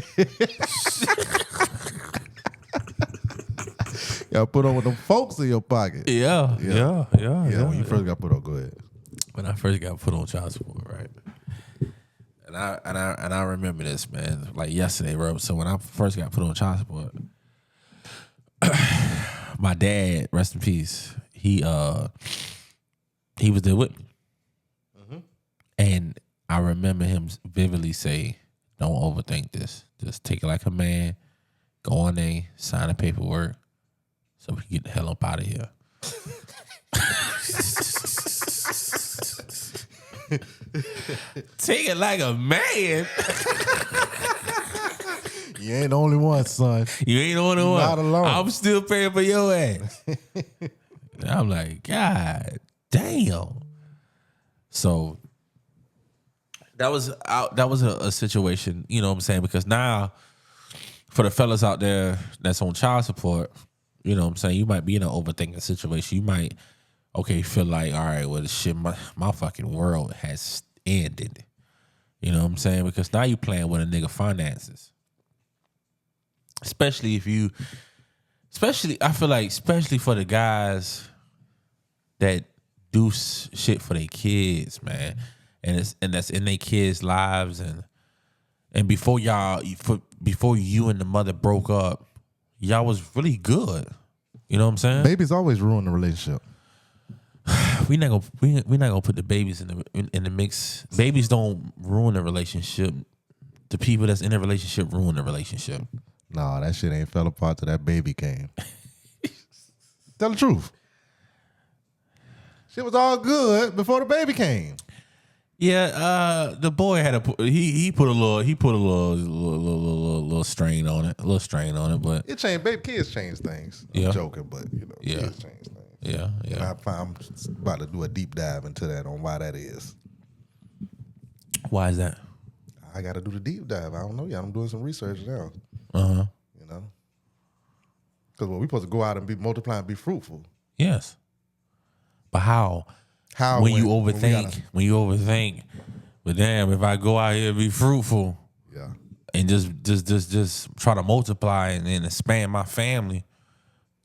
Got put on with them folks in your pocket. Yeah. When you first got put on, go ahead. When I first got put on child support, right? And I remember this, man, like yesterday, bro. So when I first got put on child support, my dad, rest in peace, he was there with me. Mm-hmm. And I remember him vividly say, don't overthink this. Just take it like a man, go on there, sign the paperwork, so we can get the hell up out of here. Take it like a man. You ain't the only one, son. You ain't the only one. Not alone. I'm still paying for your ass. And I'm like, God damn. So that was a situation, you know what I'm saying? Because now, for the fellas out there that's on child support, you know what I'm saying, you might be in an overthinking situation. You might, feel like, all right, well, shit, my fucking world has ended. You know what I'm saying? Because now you playing with a nigga finances. Especially I feel like, especially for the guys that do shit for their kids, man. And that's in their kids' lives, and before you and the mother broke up, y'all was really good. You know what I'm saying? Babies always ruin the relationship. We not gonna put the babies in the mix. Babies don't ruin the relationship. The people that's in the relationship ruin the relationship. Nah, that shit ain't fell apart till that baby came. Tell the truth. Shit was all good before the baby came. Yeah, the boy had he put a little strain on it, but It changed. Baby, kids change things. I'm joking, but kids change things. Yeah. And I'm about to do a deep dive into that on why that is. Why is that? I got to do the deep dive. I don't know yet. I'm doing some research now. Uh-huh. You know, because we supposed to go out and be multiply and be fruitful. Yes, but how? How when you overthink, but damn, if I go out here and be fruitful, and just try to multiply and expand my family,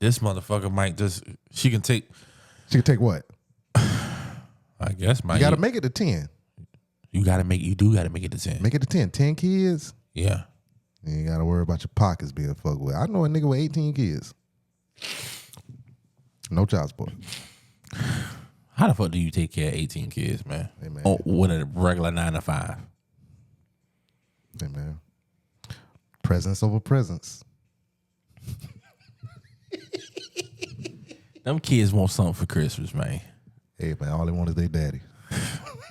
this motherfucker might she can take what? I guess you got to make it to 10. You do got to make it to 10. Make it to 10. 10 kids. Yeah. You ain't got to worry about your pockets being fucked with. I know a nigga with 18 kids. No child support. How the fuck do you take care of 18 kids, man? Hey, man. Oh, with a regular 9 to 5. Hey, man. Presence over presence. Them kids want something for Christmas, man. Hey, man, all they want is their daddy.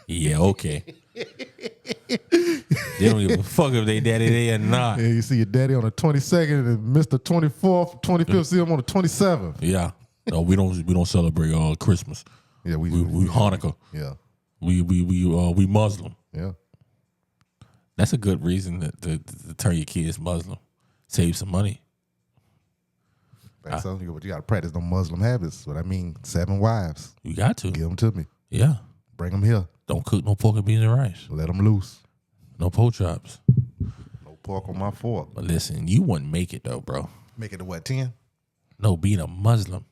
Yeah, okay. They don't give a fuck if they daddy there or not. Yeah, you see your daddy on the 22nd and Mr. 24th, 25th, see him on the 27th. Yeah. No, we don't celebrate Christmas. Yeah, we Hanukkah. Yeah. We Muslim. Yeah. That's a good reason to turn your kids Muslim. Save some money. So you got to practice them Muslim habits. What I mean, 7 wives. You got to. Give them to me. Yeah. Bring them here. Don't cook no pork and beans and rice. Let them loose. No pork chops. No pork on my fork. But listen, you wouldn't make it though, bro. Make it to what, 10? No, being a Muslim.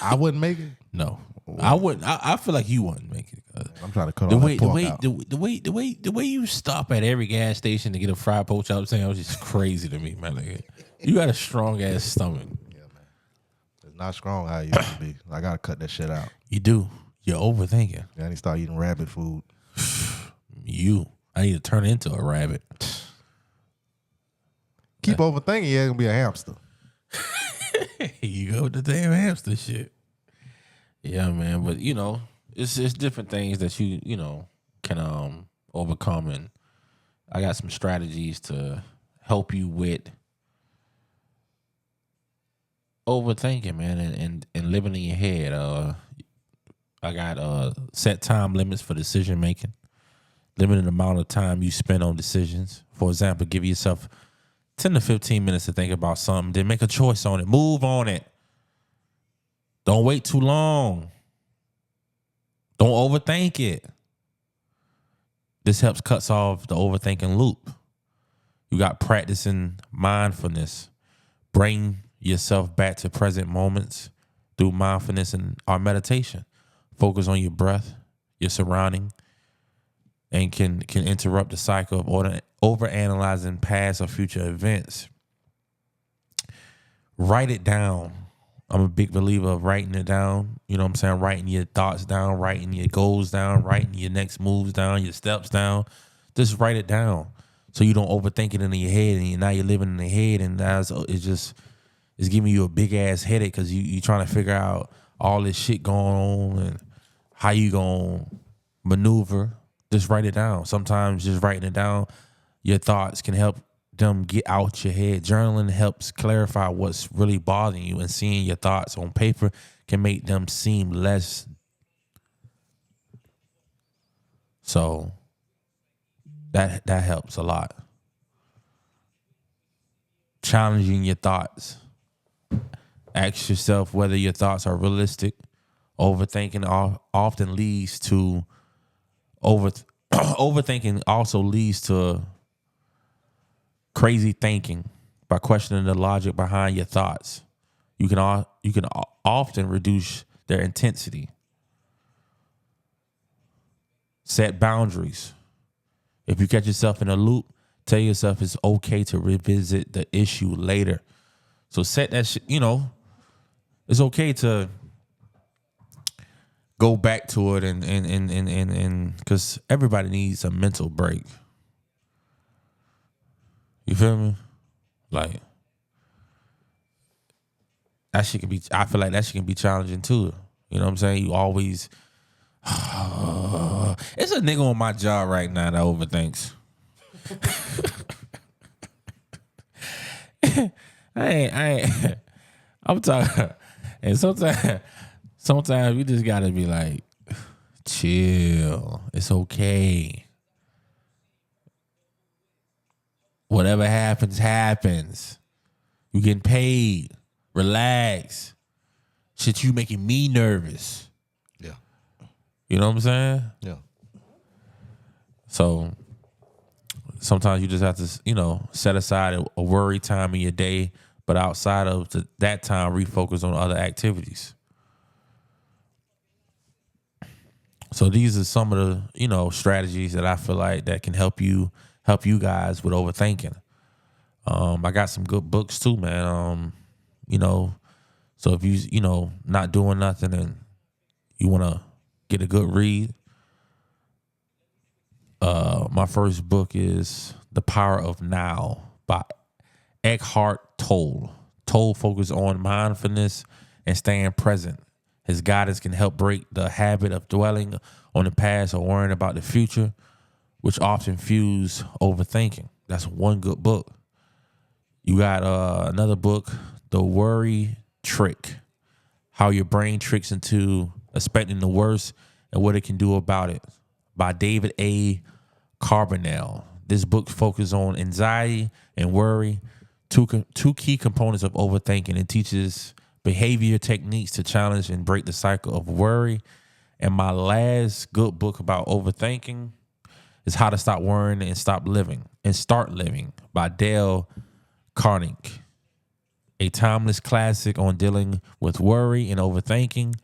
I wouldn't make it? No. I wouldn't. I feel like you wouldn't make it. I'm trying to cut all that pork out. The way you stop at every gas station to get a fried pork chop sandwich is crazy to me, man. Like, you got a strong ass stomach. Yeah, man. It's not strong how it used to be. I gotta cut that shit out. You do. You're overthinking. Yeah, I need to start eating rabbit food. I need to turn into a rabbit. keep overthinking, you're gonna be a hamster. You go with the damn hamster shit. Yeah, man. But it's different things that you can overcome, and I got some strategies to help you with overthinking, man, and living in your head. I got set time limits for decision making, limited amount of time you spend on decisions. For example, give yourself 10 to 15 minutes to think about something, then make a choice on it. Move on it. Don't wait too long. Don't overthink it. This helps cuts off the overthinking loop. You got practicing mindfulness. Bring yourself back to present moments through mindfulness and our meditation. Focus on your breath, your surrounding, and can interrupt the cycle of overanalyzing past or future events. Write it down. I'm a big believer of writing it down. You know what I'm saying? Writing your thoughts down, writing your goals down, writing your next moves down, your steps down. Just write it down so you don't overthink it in your head, and now you're living in the head, and now it's giving you a big ass headache because you trying to figure out all this shit going on and how you gonna maneuver. Just write it down. Sometimes just writing it down, your thoughts can help them get out your head. Journaling helps clarify what's really bothering you, and seeing your thoughts on paper can make them seem less. So that helps a lot. Challenging your thoughts. Ask yourself whether your thoughts are realistic. Overthinking often leads to overthinking also leads to crazy thinking. By questioning the logic behind your thoughts, you can often reduce their intensity. Set boundaries. If you catch yourself in a loop, tell yourself it's okay to revisit the issue later. So set that shit, it's okay to go back to it and because everybody needs a mental break. You feel me? Like, that shit can be, I feel like that shit can be challenging too. You know what I'm saying? You always, it's a nigga on my job right now that overthinks. I'm talking, and sometimes you just gotta be like, chill. It's okay. Whatever happens. You getting paid. Relax. Shit, you making me nervous. Yeah. You know what I'm saying? Yeah. So sometimes you just have to, set aside a worry time in your day, but outside of that time, refocus on other activities. So these are some of the, strategies that I feel like that can help you guys with overthinking. I got some good books too, man. So if you not doing nothing and you want to get a good read, my first book is The Power of Now by Eckhart Tolle. Tolle focuses on mindfulness and staying present. His guidance can help break the habit of dwelling on the past or worrying about the future, which often fuels overthinking. That's one good book. You got another book, The Worry Trick, How Your Brain Tricks into Expecting the Worst and What It Can Do About It, by David A. Carbonell. This book focuses on anxiety and worry, two key components of overthinking. It teaches behavior techniques to challenge and break the cycle of worry. And my last good book about overthinking is How to Stop Worrying and Stop Living and Start Living by Dale Carnegie. A timeless classic on dealing with worry and overthinking.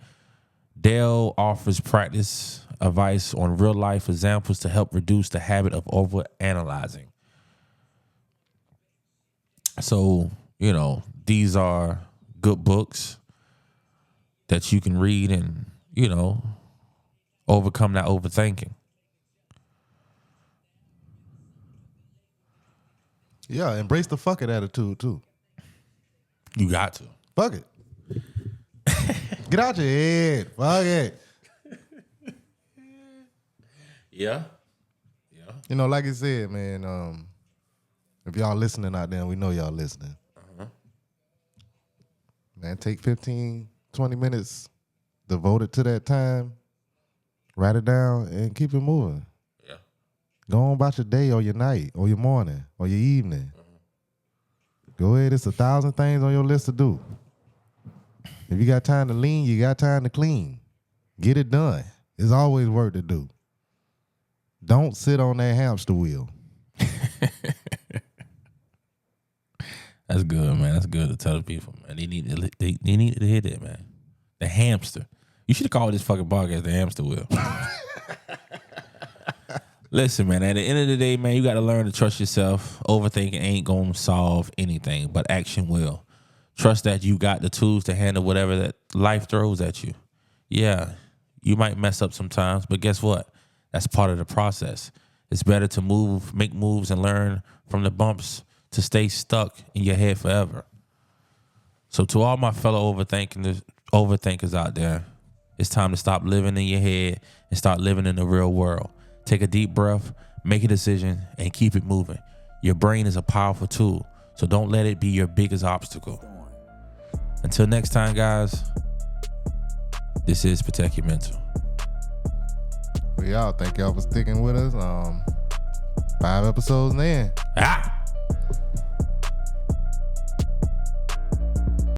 Dale offers practice advice on real life examples to help reduce the habit of overanalyzing. So, these are good books that you can read and, overcome that overthinking. Yeah, embrace the fuck it attitude too. You got to. Fuck it. Get out your head. Fuck it. Yeah. You know, like I said, man, if y'all listening out there, we know y'all listening. Man, take 15, 20 minutes, devote it to that time, write it down, and keep it moving. Yeah. Go on about your day or your night or your morning or your evening. Go ahead. It's 1,000 things on your list to do. If you got time to lean, you got time to clean. Get it done. There's always work to do. Don't sit on that hamster wheel. That's good, man. That's good to tell the people, man. They need to hear that, man. The hamster. You should have called this fucking podcast the hamster wheel. Listen, man, at the end of the day, man, you got to learn to trust yourself. Overthinking ain't going to solve anything, but action will. Trust that you got the tools to handle whatever that life throws at you. Yeah, you might mess up sometimes, but guess what? That's part of the process. It's better to make moves and learn from the bumps to stay stuck in your head forever. So to all my fellow overthinkers out there, it's time to stop living in your head and start living in the real world. Take a deep breath, make a decision, and keep it moving. Your brain is a powerful tool, so don't let it be your biggest obstacle. Until next time, guys, this is Protect Your Mental. Well, y'all, thank y'all for sticking with us. 5 episodes in.